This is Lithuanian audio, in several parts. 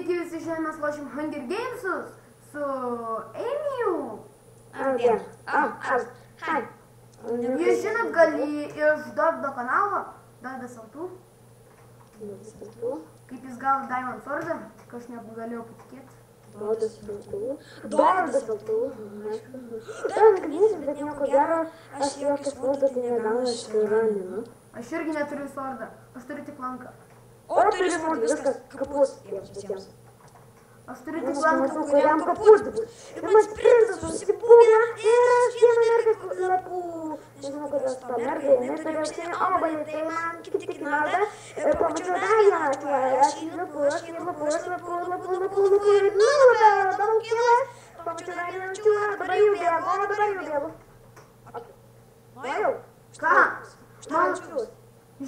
Sveiki visi, šiandien mes lošim Hunger Gamesus su Emiju. Jūs žinot, gali iš Dovydo kanalo, Dovydas Altų. Kaip jis gavo Diamond Swordą, tik aš negalėjau patikėti. Dovydas Altų. Ten knysis, bet nieko gero, aš jokį svordą tai negaunu, aš raninu. Aš irgi neturiu swordą, aš turiu tik lanką. O turi svordą, viskas kapus jiems visiems. Aš turiu tik lanką. Kuriam kapus bus. Ir man princas susibūgė ir aš vieną mergą lapų. Nežinau, kodėl tą mergą, jinai turi auksinį obalį, tai man kaip tik nauda. Ir pamačiau dar vieną atvejį, aš jį lapu ir nulapė, daug kilą. Pamačiau dar vieną čiūlą, dabar jau bėgu. Vajau. Ką?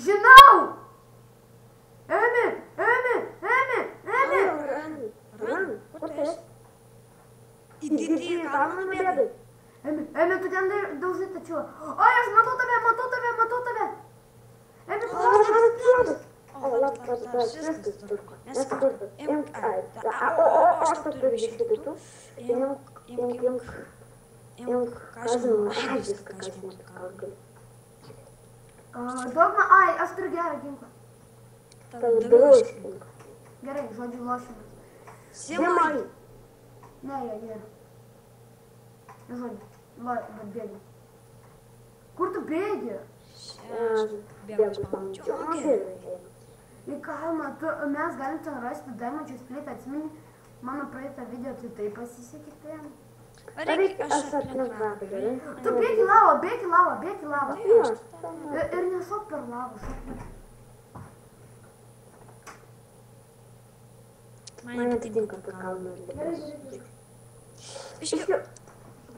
Žinau! Emi! Kur tai? Į kalną nubėgai. Emi, tu ten daužai tačiau. Oi, aš matau tave. Emi, O, labas, viskas turko. Neskurdu. Imk, aš to turiu iškyti tu. Imk, ką žinau, viską, ką žinau, ką gali. Dogma, aš turiu gerą ginklą. Tau daug iškink. Gerai, žodžiu lošimas. Simai. Ne, jie nėra. Žodžiu, bet bėgi. Kur tu bėgi? Bėgu spaudžiu. Į kalną, mes galim ten rasti Daimančių splitą, atsimeni, mano praeitą video, tai taip pasisekė ten. Aš aplink lavą, gerai? Tu bėgi lavą. Ir nešok per lavą, šok per. Man nepatinka per kalną ir Iškiu.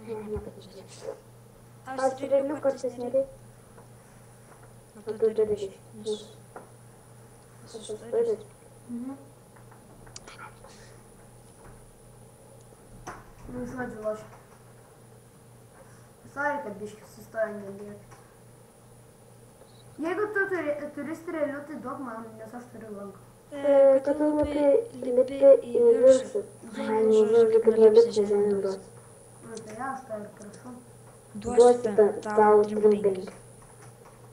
nepatinka. Aš realiu kartais nereikia. O tu turi iš. Aš turiu. Nu, žodžiu, lošiu. Visai, kad biškiai sustoja nebėgti. Jeigu tu turi strėlių, tai duok man, nes aš turiu lanką. Kad tu lipi į viršų. Žodžiu, kad nelipti žemėn duos. Nu, tai aš tą ir prašau. Duosi tau 3-5.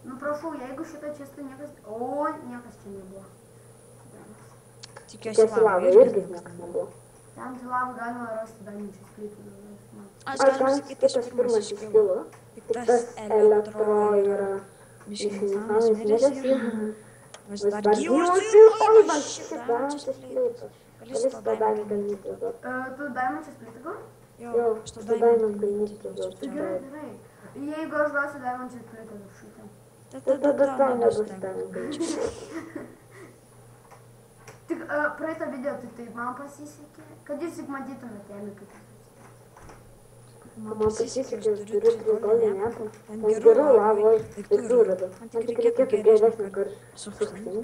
Nu, prašau, jeigu šitą čestą niekas... O, niekas čia nebuvo. Tikiuosi lavą irgi niekas nebuvo. Ten tai lavą galima rasti Daimančių splitų. Aš galim sakyti, aš pirmas iškilo. Tik tas elektro yra išnykamas mėnesį. Aš dar gyvos ir olvas Daimančių splitų. Galis to Daimančių galimybės duot. Tu Daimančių splitą gal? Jo, aš to Daimančių galimybės duot. Gerai. Jeigu aš duosiu Daimančių splitą viršutę. Tada tau nebus Daimančių galimybės. Tik praeitą video tai taip man pasisekė, kad jūs tik matytumėte, Emi, kaip jūs. Man pasisekė, aš turiu 3 golinį apą. Ten gerų lavoj ir tu radu. Man tik reikėtų geresnį kar sukstinį.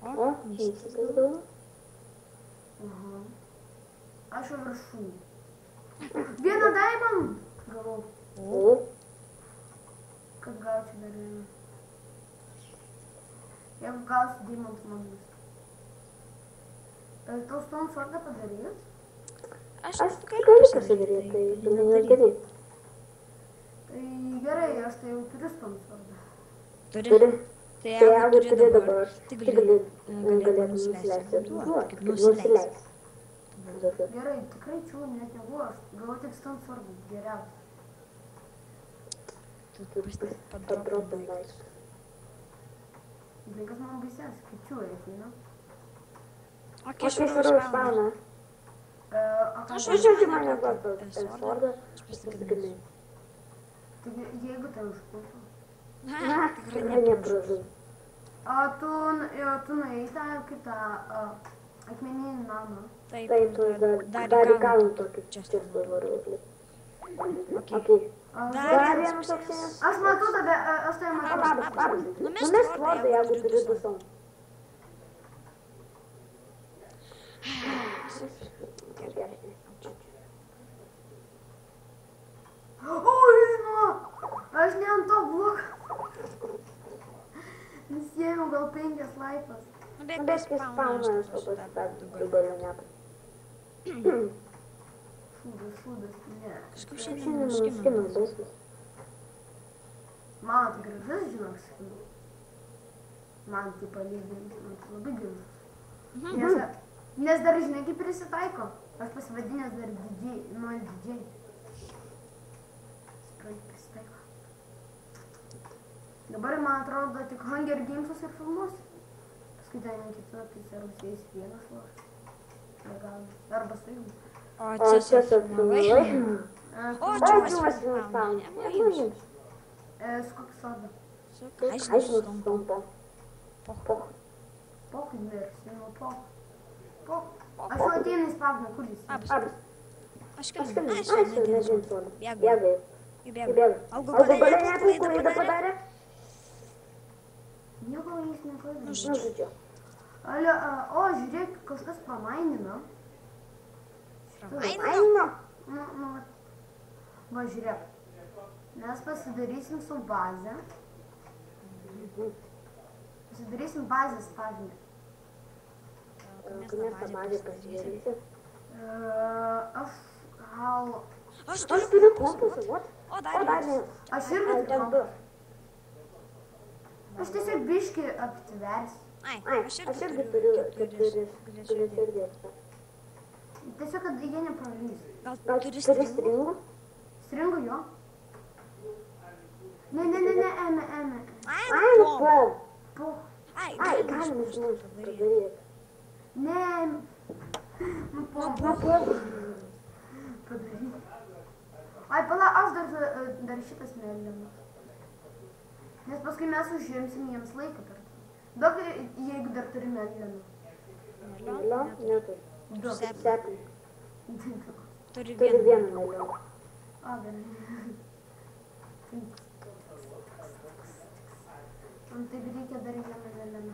O, įsigalvoju. Aš jau viršūnį. Vieną Diamond gavau. O. Kad gaučiau dar vieną. Jeigu gausiu Diamond magnus. Tau Stone Sword'ą padarys? Aš galiu pasidaryti, tai tu nedaryti. Tai gerai, aš tai jau turiu Stone Sword'ą. Turi? Tai jeigu turi dabar, tai galėtum nusileisti. Kaip nusileisti. Gerai, tikrai čiūlų net nebuvo, aš gavau tik Stone Sword'ą, geriausia. Tu padrotum laišką. Blinkas man baisiausia, kaip čiūlai ateina. Aš išvarau iš spawną. Aš žodžiu mane duotų swordą, aš pasigaminu. Taigi, jeigu tai užpultų. Tikrai nepražau. Tu nuėjai tą kitą akmeninį namą. Taip, tu dar į kalną tokį čia varau atlikti. Okay. Dar vienas auksinis. Aš matau tave, aš tave matau. Labas. Numesk swordą, jeigu turi dusom. Oi, nu, aš ne ant to bloką. nu gal 5 laipos. Nu, bet Bet kai kai spaunas, spaunas, tu tu pasidarai, tu galiu galiu. net. Šūdas, ne. Kažkaip Šiandien šiandien mano nuskimau. skinas baisas. Man tai gražus, žinok, skinu. Man tai palyginti, man tai labai gražus. Nes dar, žinai, kaip prisitaiko. Aš pasivadinęs dar didžiai, nuo didžiai. Prisitaiko. Dabar, man atrodo, tik Hunger Gamesus ir filmus. Paskui ten kitokiais Rugsėjais vienas loš. Arba su jums. O O čia čia filmavai? filmavai? O O, čia čia mes filmavai. filmavom. Su koks soda. Aš Aš žinau, nustumpo. Poch. Pokui versiju, pok. Aš jau ateinu į spavną, kur jis? Abas. Abas. Aš Aš kalbinu, kalbinu, aš aš jau nežinau nedėsiu. sodą. Bėgu. Bėgai. Įbėgu. Bėgai. Alkoholį Alkoholį klaidą klaidą padarė. padarė? Nieko jis neklaidina. Nu, žodžiu. O, žiūrėk, kažkas pamainino. Pramainino? Nu, va, žiūrėk. Mes pasidarysim su bazę. Pasidarysim bazę spavinę. Kai mes tą bazę pasidarysi. Aš gal... Aš Aš turiu turiu kompasą. kompasą, what? O, O, dar dar vienas. ne. Aš irgi Ai, ten du. turiu. Aš tiesiog biškį aptversiu. Ai, Ai, aš aš irgi irgi turiu turiu keturis. keturis Galėčiau irgi. irgi. Tiesiog, kad jie nepralys. Gal Gal turi turi stringų? stringų? Stringu jo. Ne, ėmė. Ai, Ai, nu, po. pom. Puh. Ai, Ai, galima galima išmušti išmušti padaryti. padaryti. Ne. Nu, puh. Padaryti. Ai, pala, aš dar šitas mėlynas. Nes paskui mes užimsim jiems laiką per tai. Daug, jeigu dar turi mėlyną. Melio? Neturi. Daug. Seklį. Turi Turi vieną. vieną melio. A, gerai. Man taip reikia dar vieną mėlyną.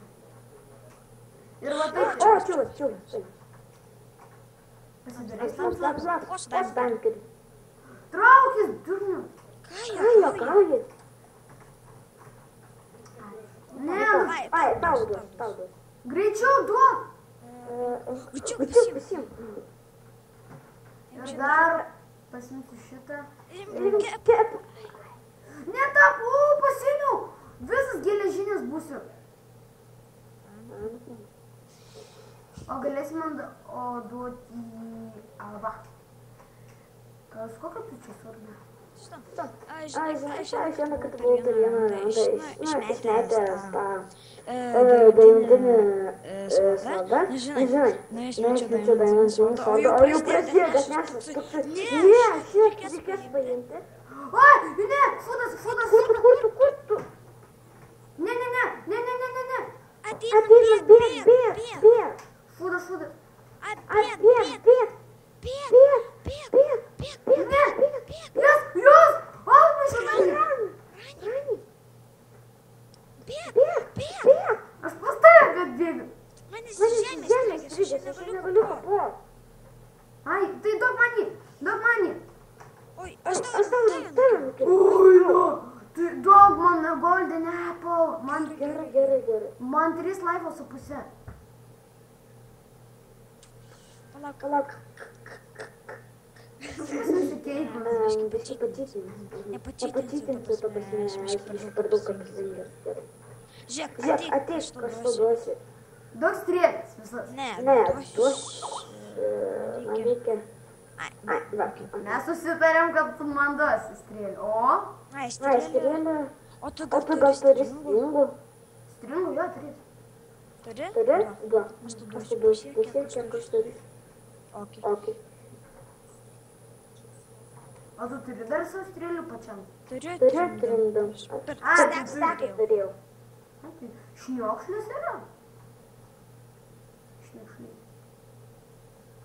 Ir va taip. O, čiūlas. Pasidarysim. Aš tankeri. Traukis, durniu. Ką Ai, jie kauja? juokauji. Ne, Ai, tau duos. greičiau duok. Greičiau, Greičiau visiems. Ir dar pasimsiu šitą. Kep. Ne tą pasimiau. Visas geležinis būsiu. O galėsi man duoti va. Su kokia tu čia svarbu? Šitą. Aš vieną kartą buvau per vieną išmetęs tą daimantinį sodą. Nežinai, neišmečiau daimantinį sodą, o jau prasidėjo, bet nesas toksai. Ne, šiek reikės paimti. Oi, ne, fudas. Kur tu? Ne. Ateina, Bėg. Fudas. Bėg. Ne, jos, alpaišą darė. Bėg. Aš pas tave, kad bėgiu. Manęs Žemės žemės strigęs, strigęs, aš negaliu kapot. Ai, tai duok mani. Oi, Aš tave nukirpau. Oi, no. Tai duok man golden apple. Gerai. Man 3 laifos su pusė. Palauk. Aš pasikeikau. Nepatytinsiu to pasimėšimą, per daug apsizingas. Žiūrėk, Ateik, kažko duosi. Daug strėlės visas. Ne, Ne, duosiu. duos. Man reikia. Ai, Va. Mes susitarėm, kad tu man duosi strėlę. O? ai, Ai, strėlė. strėlė. O tu O gal tu gal turi stringų? stringų? Stringų jo turi. Turi? Turi? Du. Aš tu Aš duosiu tu duosiu pusę, pusę, kiek aš turiu. Okei. Ok. O tu turi dar savo strėlių pačiam. Turiu, Turiu du. Stekas Turėjau. Šniokšlis yra? Šniokšliai.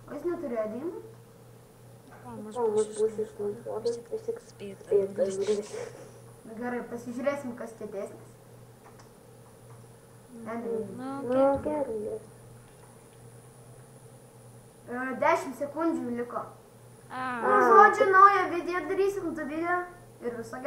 O jis neturėjo dėmų? O, O, aš mus būsiu bus išmontuotas, tiesiog spėtas. Na gerai, pasižiūrėsim, kas kietesnis. Nu, gerai. 10 sekundžių liko. A. Nu, žodžiu, naują video darysim, tu video ir viso gero.